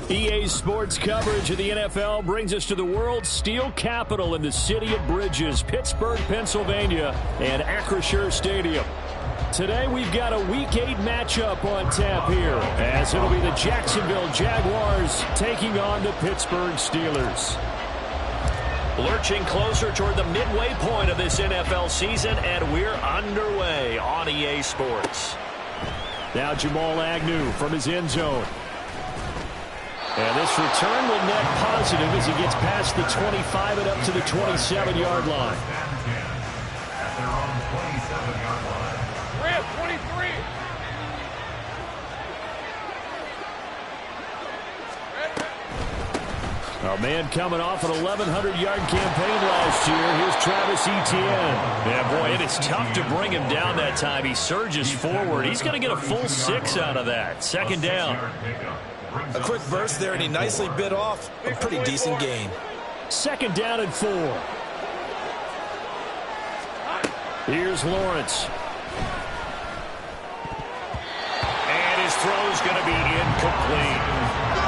EA Sports coverage of the NFL brings us to the world's steel capital in the city of bridges, Pittsburgh, Pennsylvania, and Acrisure Stadium. Today we've got a Week 8 matchup on tap here, as it'll be the Jacksonville Jaguars taking on the Pittsburgh Steelers. Lurching closer toward the midway point of this NFL season, and we're underway on EA Sports. Now Jamal Agnew from his end zone. And this return will net positive as he gets past the 25 and up to the 27-yard line. A man coming off an 1,100-yard campaign last year. Here's Travis Etienne. Yeah, boy, it is tough to bring him down that time. He surges forward. He's going to get a full 6 out of that. Second down. A quick burst there, and he nicely bit off a pretty decent gain. Second down and 4. Here's Lawrence. And his throw's going to be incomplete.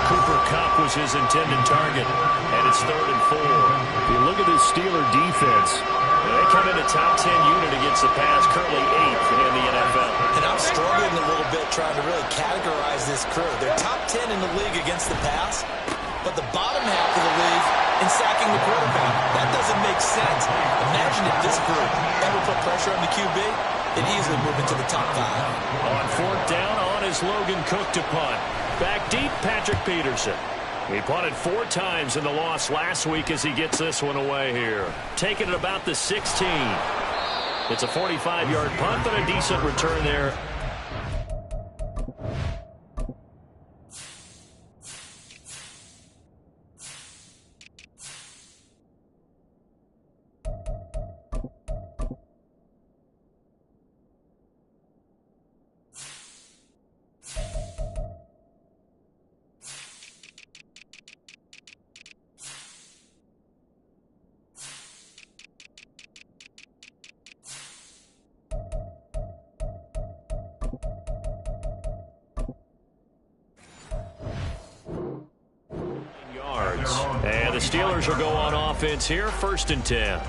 Cooper Kupp was his intended target, and it's 3rd and 4. If you look at this Steeler defense, they come in a top 10 unit against the pass, currently 8th in the NFL. And I'm struggling a little bit trying to really categorize this crew. They're top 10 in the league against the pass, but the bottom half of the league in sacking the quarterback. That doesn't make sense. Imagine if this group ever put pressure on the QB, they'd easily move into the top 5. On 4th down, on is Logan Cook to punt. Back deep, Patrick Peterson. He punted 4 times in the loss last week as he gets this one away here. Taking it about the 16. It's a 45-yard punt, but a decent return there. And the Steelers will go on offense here, 1st and 10.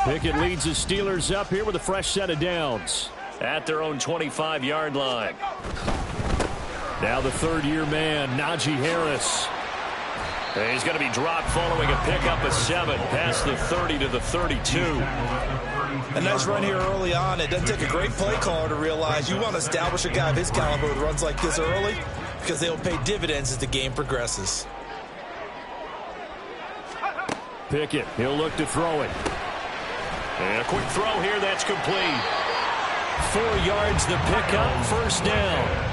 Pickett leads the Steelers up here with a fresh set of downs at their own 25-yard line. Now the 3rd-year man, Najee Harris. And he's going to be dropped following a pickup of 7 past the 30 to the 32. A nice run here early on. It doesn't take a great play caller to realize you want to establish a guy of his caliber with runs like this early, because they'll pay dividends as the game progresses. Pickett, he'll look to throw it. And a quick throw here, that's complete. 4 yards the pickup, 1st down.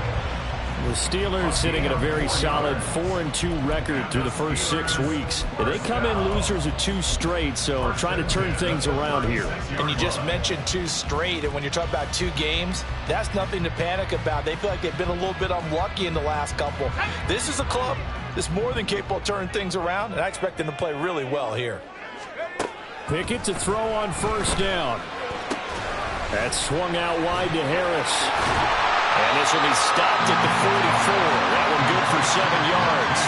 The Steelers sitting at a very solid 4-2 record through the first 6 weeks. They come in losers of 2 straight, so trying to turn things around here. And you just mentioned 2 straight, and when you're talking about 2 games, that's nothing to panic about. They feel like they've been a little bit unlucky in the last couple. This is a club that's more than capable of turning things around, and I expect them to play really well here. Pickett to throw on 1st down. That's swung out wide to Harris. And this will be stopped at the 44. That one good for 7 yards.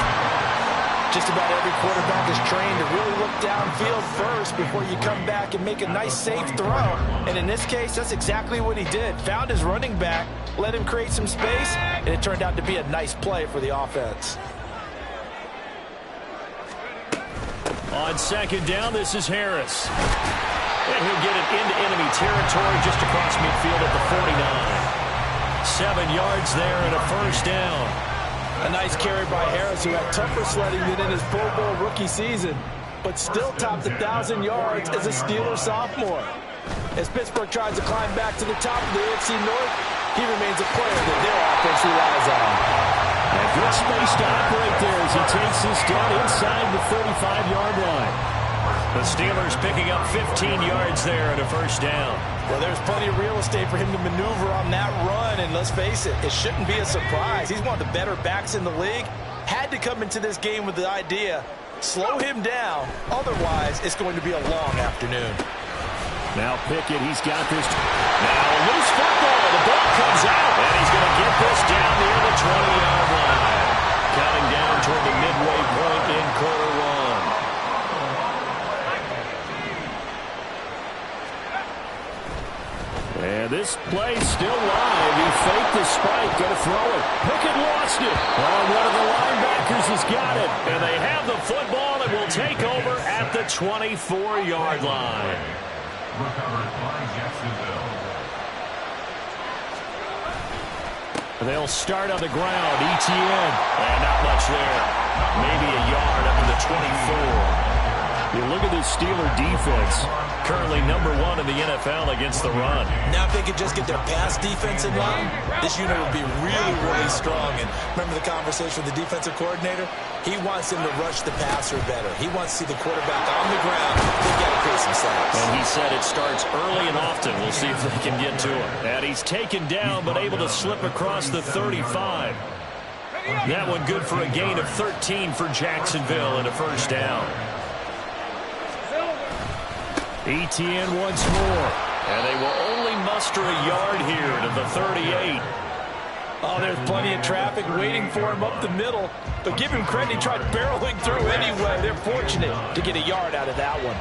Just about every quarterback is trained to really look downfield first before you come back and make a nice, safe throw. And in this case, that's exactly what he did. Found his running back, let him create some space, and it turned out to be a nice play for the offense. On 2nd down, this is Harris. And he'll get it into enemy territory just across midfield at the 49. 7 yards there and a 1st down. A nice carry by Harris, who had tougher sledding than in his Pro Bowl rookie season, but still topped 1,000 yards as a Steeler sophomore. As Pittsburgh tries to climb back to the top of the AFC North, he remains a player that their offense relies on. And good space to operate there as he takes this down inside the 35-yard line. The Steelers picking up 15 yards there and a 1st down. Well, there's plenty of real estate for him to maneuver on that run, and let's face it, it shouldn't be a surprise. He's one of the better backs in the league. Had to come into this game with the idea, slow him down, otherwise it's going to be a long afternoon. Now Pickett, he's got this. Now a loose football. The ball comes out. And he's going to get this down near the 20-yard line. Counting down toward the midway point in quarter one. And this play still live. He faked the spike. Going to throw it. Pickett lost it. Oh, one of the linebackers has got it. And they have the football and will take over at the 24-yard line. Recovered by Jacksonville. They'll start on the ground. ETN. And not much there. Maybe a yard up to the 24. You look at this Steeler defense. Currently #1 in the NFL against the run. Now if they could just get their pass defense in line, this unit would be really, really strong. And remember the conversation with the defensive coordinator? He wants them to rush the passer better. He wants to see the quarterback on the ground. They've got to create some sacks. And he said it starts early and often. We'll see if they can get to him. And he's taken down but able to slip across the 35. That one good for a gain of 13 for Jacksonville and a first down. ETN once more. And they will only muster a yard here to the 38. Oh, there's plenty of traffic waiting for him up the middle. But give him credit, he tried barreling through anyway. They're fortunate to get a yard out of that one.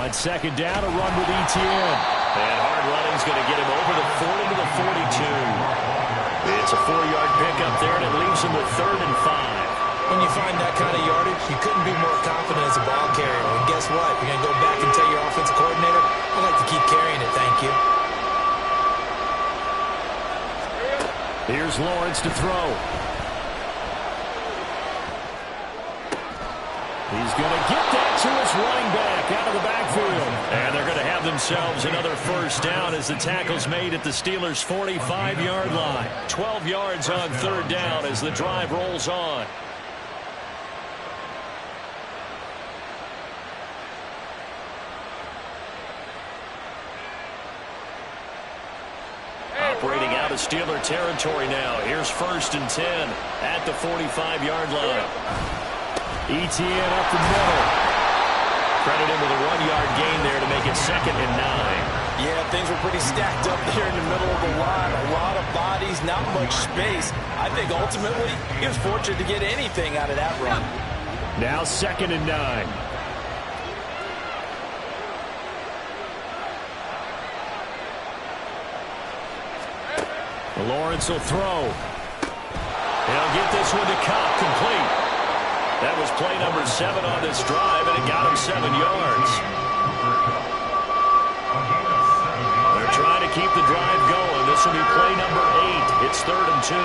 On second down, a run with ETN. And hard running's going to get him over the 40 to the 42. It's a 4-yard pickup there, and it leaves him with 3rd and 5. When you find that kind of yardage, you couldn't be more confident as a ball carrier. And guess what? You're going to go back and tell your offensive coordinator, I'd like to keep carrying it, thank you. Here's Lawrence to throw. He's going to get that to his running back out of the backfield. And they're going to have themselves another first down as the tackle's made at the Steelers' 45-yard line. 12 yards on 3rd down as the drive rolls on. Operating out of Steeler territory now. Here's 1st and 10 at the 45-yard line. ETN up the middle. Credit him with a 1-yard gain there to make it 2nd and 9. Yeah, things were pretty stacked up there in the middle of the line. A lot of bodies, not much space. I think ultimately he was fortunate to get anything out of that run. Now 2nd and 9. Lawrence will throw. He'll get this one to Cobb, complete. That was play number 7 on this drive, and it got him 7 yards. They're trying to keep the drive going. This will be play number 8. It's 3rd and 2.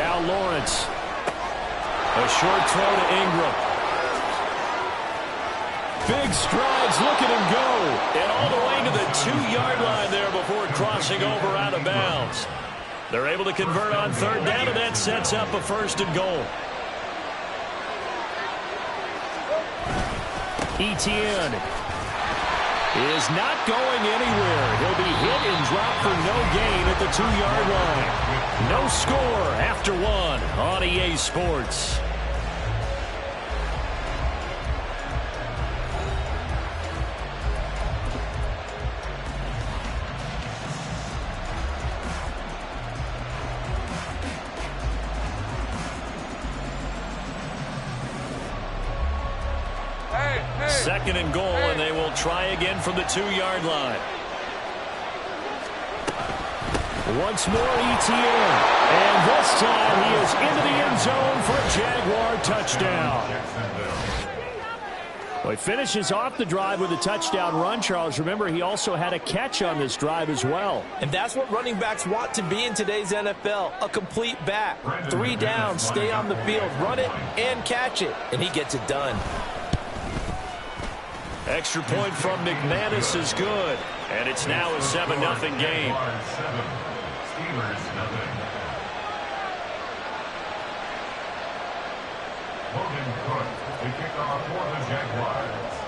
Now Lawrence. A short throw to Ingram. Big strides, look at him go. And all the way to the 2-yard line there before crossing over out of bounds. They're able to convert on 3rd down, and that sets up a 1st and goal. ETN is not going anywhere. He'll be hit and dropped for no gain at the 2-yard line. No score after 1 on EA Sports. Second and goal, and they will try again from the 2-yard line. Once more, ETN. And this time he is into the end zone for a Jaguar touchdown. Well, he finishes off the drive with a touchdown run, Charles. Remember, he also had a catch on this drive as well. And that's what running backs want to be in today's NFL, a complete back. 3 downs, stay on the field, run it, and catch it. And he gets it done. Extra point from McManus is good. And it's now a 7-0 game.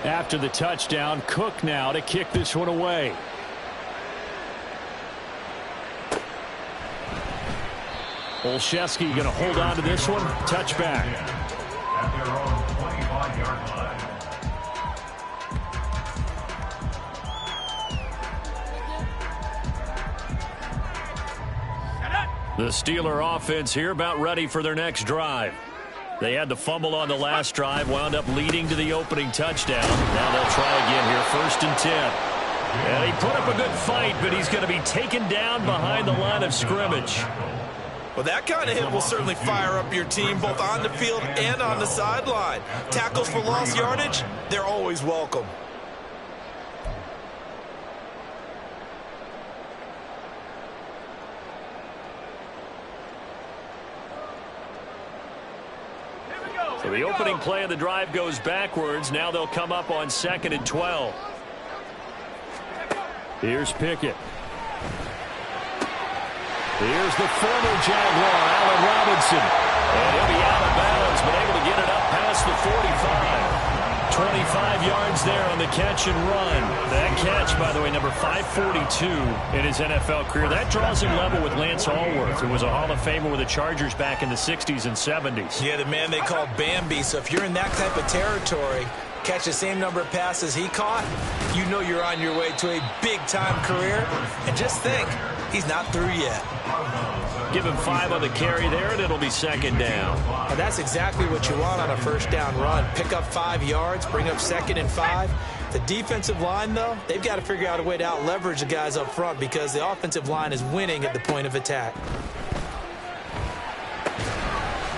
After the touchdown, Cook now to kick this one away. Olszewski going to hold on to this one. Touchback. 5-yard line. The Steeler offense here about ready for their next drive. They had the fumble on the last drive, wound up leading to the opening touchdown. Now they'll try again here, 1st and 10. And he put up a good fight, but he's going to be taken down behind the line of scrimmage. Well, that kind of hit will certainly fire up your team both on the field and on the sideline. Tackles for lost yardage, they're always welcome. So the opening play of the drive goes backwards. Now they'll come up on 2nd and 12. Here's Pickett. Here's the former Jaguar, Allen Robinson. And he'll be out of bounds, but able to get it up past the 45. 25 yards there on the catch and run. That catch, by the way, number 542 in his NFL career. That draws him level with Lance Allworth, who was a Hall of Famer with the Chargers back in the 60s and 70s. Yeah, the man they called Bambi. So if you're in that type of territory, catch the same number of passes he caught, you know you're on your way to a big-time career. And just think, he's not through yet. Give him 5 on the carry there, and it'll be 2nd down. And that's exactly what you want on a 1st down run. Pick up 5 yards, bring up 2nd and 5. The defensive line, though, they've got to figure out a way to out-leverage the guys up front because the offensive line is winning at the point of attack.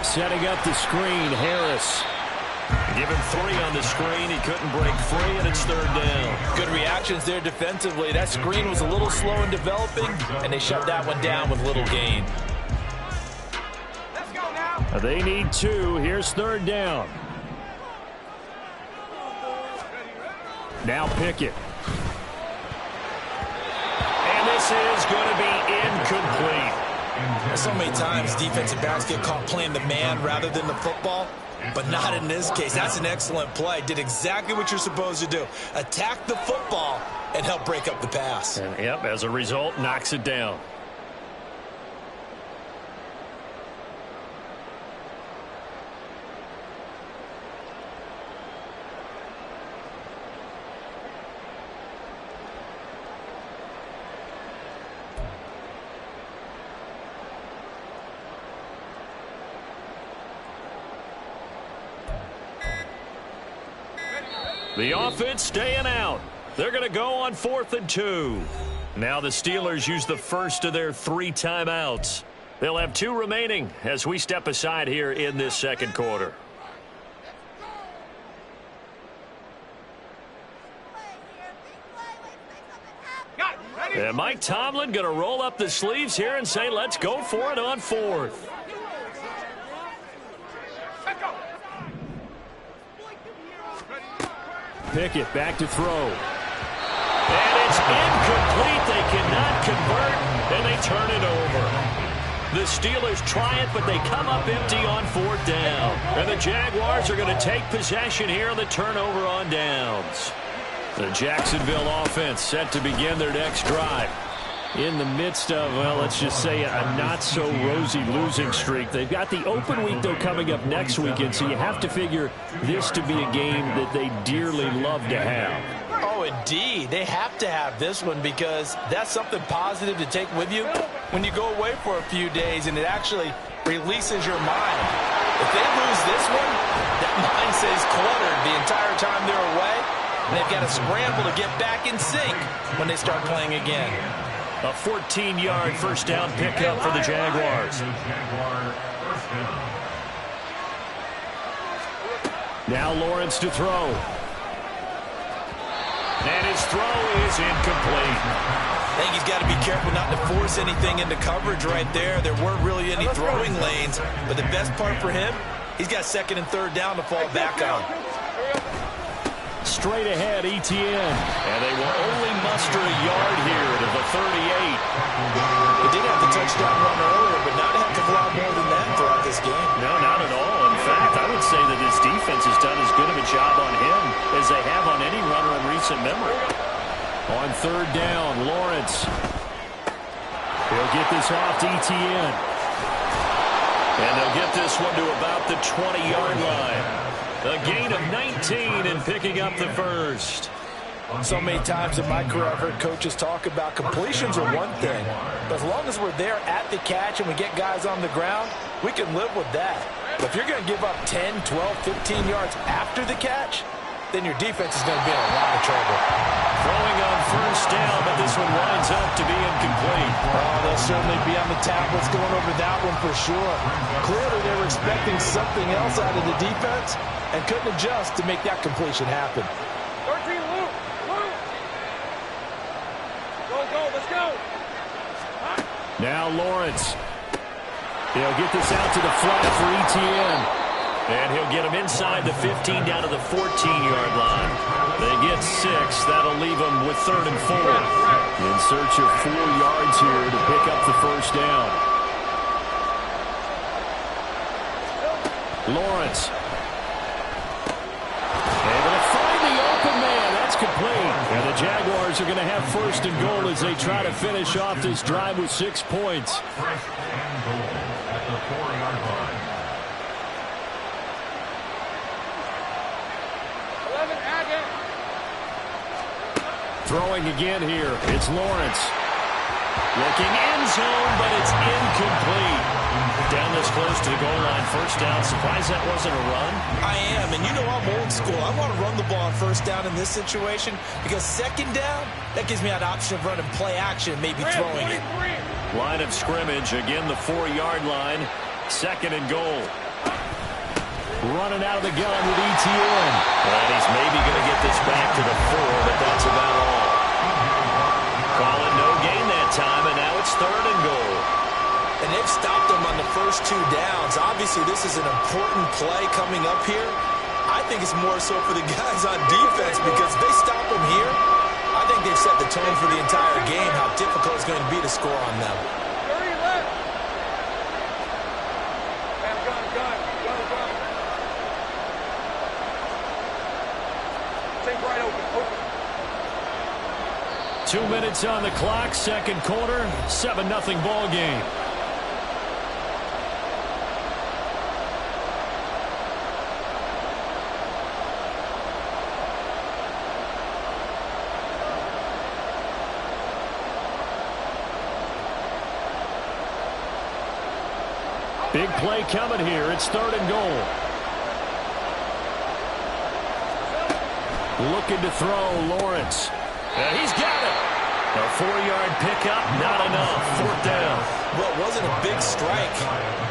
Setting up the screen, Harris. Give him 3 on the screen. He couldn't break free, and it's 3rd down. Good reactions there defensively. That screen was a little slow in developing, and they shut that one down with little gain. Let's go now. They need 2. Here's 3rd down. Now Pickett. And this is going to be incomplete. So many times defensive backs get caught playing the man rather than the football. But not in this case. That's an excellent play. Did exactly what you're supposed to do. Attack the football and help break up the pass. And, yep, as a result, knocks it down. The offense staying out. They're going to go on 4th and 2. Now the Steelers use the first of their 3 timeouts. They'll have 2 remaining as we step aside here in this 2nd quarter. And Mike Tomlin going to roll up the sleeves here and say, let's go for it on 4th. Pickett back to throw. And it's incomplete. They cannot convert, and they turn it over. The Steelers try it, but they come up empty on 4th down. And the Jaguars are going to take possession here on the turnover on downs. The Jacksonville offense set to begin their next drive. In the midst of, well, let's just say a not-so-rosy losing streak. They've got the open week, though, coming up next weekend, so you have to figure this to be a game that they dearly love to have. Oh, indeed. They have to have this one because that's something positive to take with you when you go away for a few days, and it actually releases your mind. If they lose this one, that mind stays cluttered the entire time they're away, and they've got to scramble to get back in sync when they start playing again. A 14-yard first down pickup for the Jaguars. Now Lawrence to throw. And his throw is incomplete. I think he's got to be careful not to force anything into coverage right there. There weren't really any throwing lanes, but the best part for him, he's got 2nd and 3rd down to fall back on. Straight ahead, Etienne. And they will only muster a yard here to the 38. He did have the touchdown run earlier, but not to have to allow more than that throughout this game. No, not at all. In fact, I would say that his defense has done as good of a job on him as they have on any runner in recent memory. On 3rd down, Lawrence. He'll get this off to Etienne. And they'll get this one to about the 20-yard line. A gain of 19 and picking up the first. So many times in my career, I've heard coaches talk about completions are one thing. But as long as we're there at the catch and we get guys on the ground, we can live with that. But if you're going to give up 10, 12, 15 yards after the catch, then your defense is going to be in a lot of trouble. Throwing on first down, but this one winds up to be incomplete. Oh, they'll certainly be on the tablets going over that one for sure. Clearly, they were expecting something else out of the defense and couldn't adjust to make that completion happen. 13, Luke. Luke. Go, let's go. Now Lawrence. He'll get this out to the flat for ETN. And he'll get him inside the 15 down to the 14-yard line. They get 6. That'll leave them with 3rd and 4. In search of 4 yards here to pick up the first down. Lawrence. Able to find the open man. That's complete. And the Jaguars are going to have 1st and goal as they try to finish off this drive with 6 points. 1st and goal at the 4-yard line. 11, Agate. Throwing again here. It's Lawrence. Looking end zone, but it's incomplete. Down this close to the goal line. First down. Surprised that wasn't a run? I am, and you know I'm old school. I want to run the ball on first down in this situation because second down, that gives me an option of running play action and maybe throwing it. Line of scrimmage. Again, the 4-yard line. 2nd and goal. Running out of the gun with ETN. And he's maybe going to get this back to the 4, but that's about all. Call it no gain that time, and now it's 3rd and goal. And they've stopped them on the first 2 downs. Obviously, this is an important play coming up here. I think it's more so for the guys on defense because if they stop them here, I think they've set the tone for the entire game, how difficult it's going to be to score on them. 30 left. Gun. Take right open. 2 minutes on the clock, 2nd quarter, 7-0 ball game. Big play coming here. It's 3rd and goal. Looking to throw, Lawrence. And he's got it. A 4-yard pickup, not enough. 4th down. Well, it wasn't a big strike,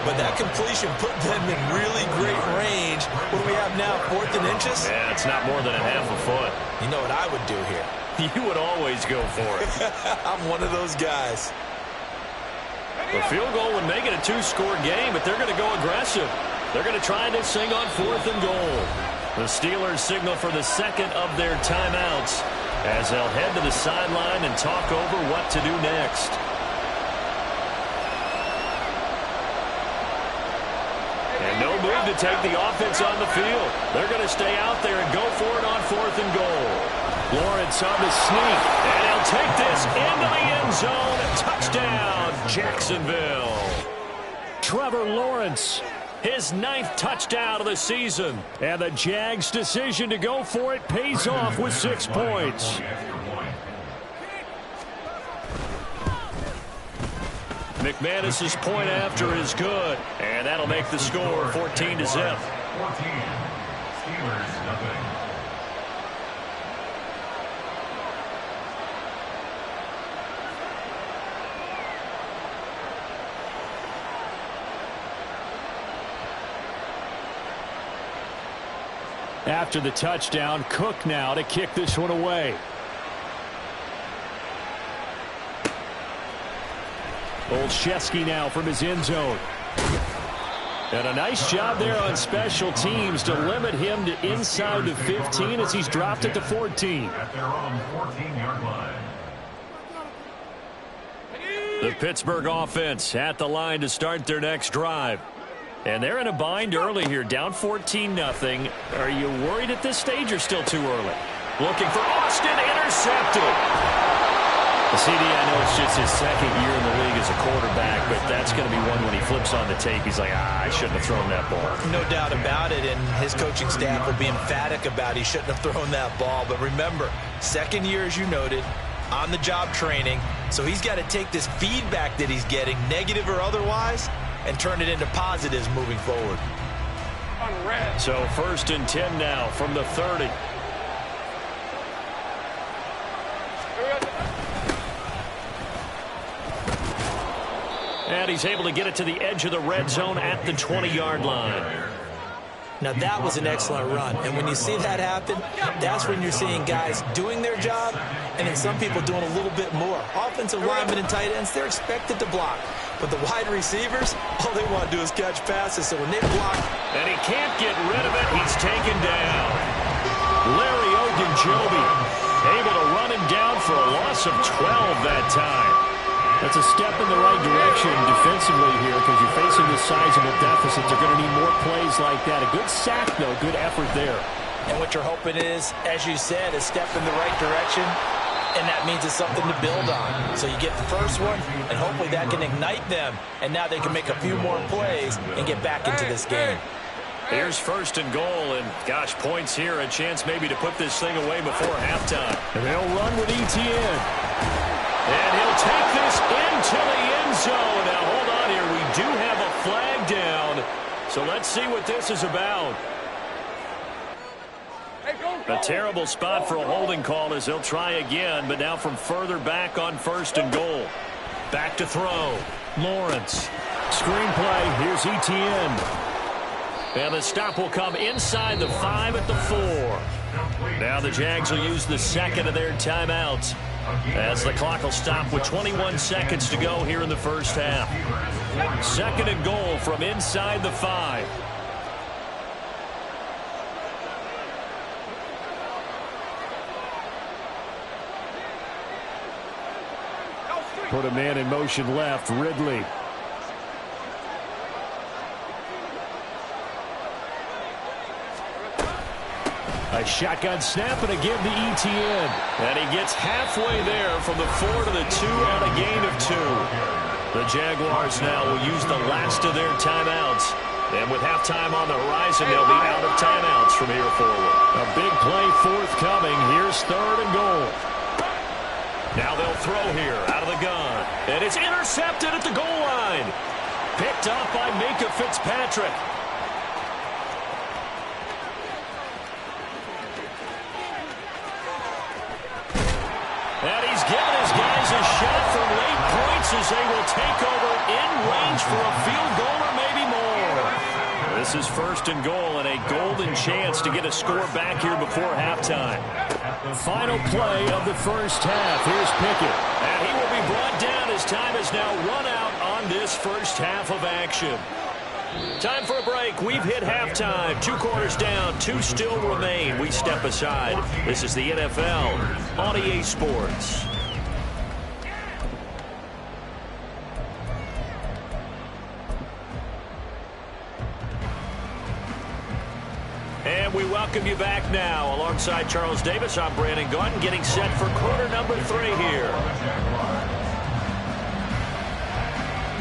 but that completion put them in really great range. What do we have now, 4th and inches? Yeah, it's not more than a half a foot. You know what I would do here? You would always go for it. I'm one of those guys. The field goal would make it a 2-score game, but they're going to go aggressive. They're going to try this thing on 4th and goal. The Steelers signal for the 2nd of their timeouts as they'll head to the sideline and talk over what to do next. And no move to take the offense on the field. They're going to stay out there and go for it on 4th and goal. Lawrence on the sneak, and he'll take this into the end zone. Touchdown, Jacksonville. Trevor Lawrence, his 9th touchdown of the season. And the Jags' decision to go for it pays off with 6 points. McManus's point after is good, and that'll make the score 14-0. 14. Steelers, nothing. After the touchdown, Cook now to kick this one away. Olszewski now from his end zone. And a nice job there on special teams to limit him to inside the 15 as he's dropped it to 14. At their own 14-yard line. The Pittsburgh offense at the line to start their next drive. And they're in a bind early here, down 14-0. Are you worried at this stage or still too early? Looking for Austin, intercepted. CD, I know it's just his second year in the league as a quarterback, but that's going to be one when he flips on the tape. He's like, I shouldn't have thrown that ball. No doubt about it, and his coaching staff will be emphatic about he shouldn't have thrown that ball. But remember, second year, as you noted, on-the-job training, so he's got to take this feedback that he's getting, negative or otherwise, and turn it into positives moving forward. So 1st and 10 now from the 30. And he's able to get it to the edge of the red zone at the 20-yard line. Now, that was an excellent run. And when you see that happen, that's when you're seeing guys doing their job and then some people doing a little bit more. Offensive linemen and tight ends, they're expected to block. But the wide receivers, all they want to do is catch passes. So when they block... And he can't get rid of it. He's taken down. Larry Ogunjobi able to run him down for a loss of 12 that time. That's a step in the right direction defensively here because you're facing this sizable deficit. They're going to need more plays like that. A good sack, though. Good effort there. And what you're hoping is, as you said, a step in the right direction, and that means it's something to build on. So you get the first one, and hopefully that can ignite them, and now they can make a few more plays and get back into this game. Here's 1st and goal, and gosh, points here. A chance maybe to put this thing away before halftime. And they'll run with ETN. And he'll take this into the end zone. Now, hold on here. We do have a flag down. So let's see what this is about. A terrible spot for a holding call as they'll try again, but now from further back on 1st and goal. Back to throw. Lawrence. Screenplay. Here's ETN. And the stop will come inside the 5 at the 4. Now the Jags will use the second of their timeouts as the clock will stop with 21 seconds to go here in the first half. 2nd and goal from inside the 5. Put a man in motion left, Ridley. A shotgun snap and again to ETN. And he gets halfway there from the 4 to the 2 on a gain of 2. The Jaguars now will use the last of their timeouts. And with halftime on the horizon, they'll be out of timeouts from here forward. A big play forthcoming. Here's 3rd and goal. Now they'll throw here out of the gun. And it's intercepted at the goal line. Picked up by Minkah Fitzpatrick. And he's given his guys a shot for late points as they will take over in range for a field goal or maybe more. This is 1st and goal and a golden chance to get a score back here before halftime. Final play of the first half. Here's Pickett. And he will be brought down as time has now run out on this first half of action. Time for a break. We've hit halftime. 2 quarters down. 2 still remain. We step aside. This is the NFL on EA Sports. And we welcome you back now. Alongside Charles Davis, I'm Brandon Gaudin, getting set for quarter number 3 here.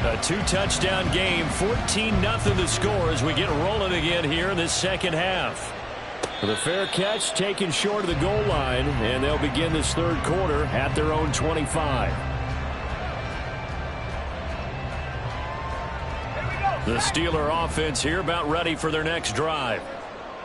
A 2-touchdown game, 14-0 the score as we get rolling again here in this second half. The fair catch taken short of the goal line, and they'll begin this 3rd quarter at their own 25. The Steeler offense here about ready for their next drive.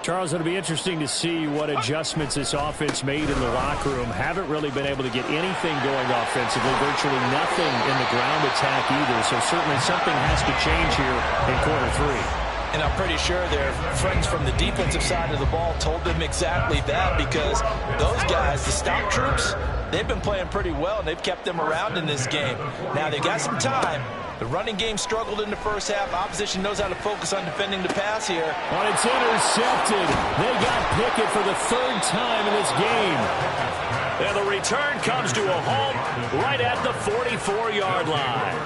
Charles, it'll be interesting to see what adjustments this offense made in the locker room. Haven't really been able to get anything going offensively, virtually nothing in the ground attack either. So certainly something has to change here in quarter 3. And I'm pretty sure their friends from the defensive side of the ball told them exactly that, because those guys, the stop troops, they've been playing pretty well, and they've kept them around in this game. Now, they got some time. The running game struggled in the first half. Opposition knows how to focus on defending the pass here. But it's intercepted. They got Pickett for the 3rd time in this game. And the return comes to a halt right at the 44-yard line.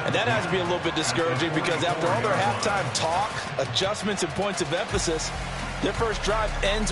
And that has to be a little bit discouraging, because after all their halftime talk, adjustments, and points of emphasis, their first drive ends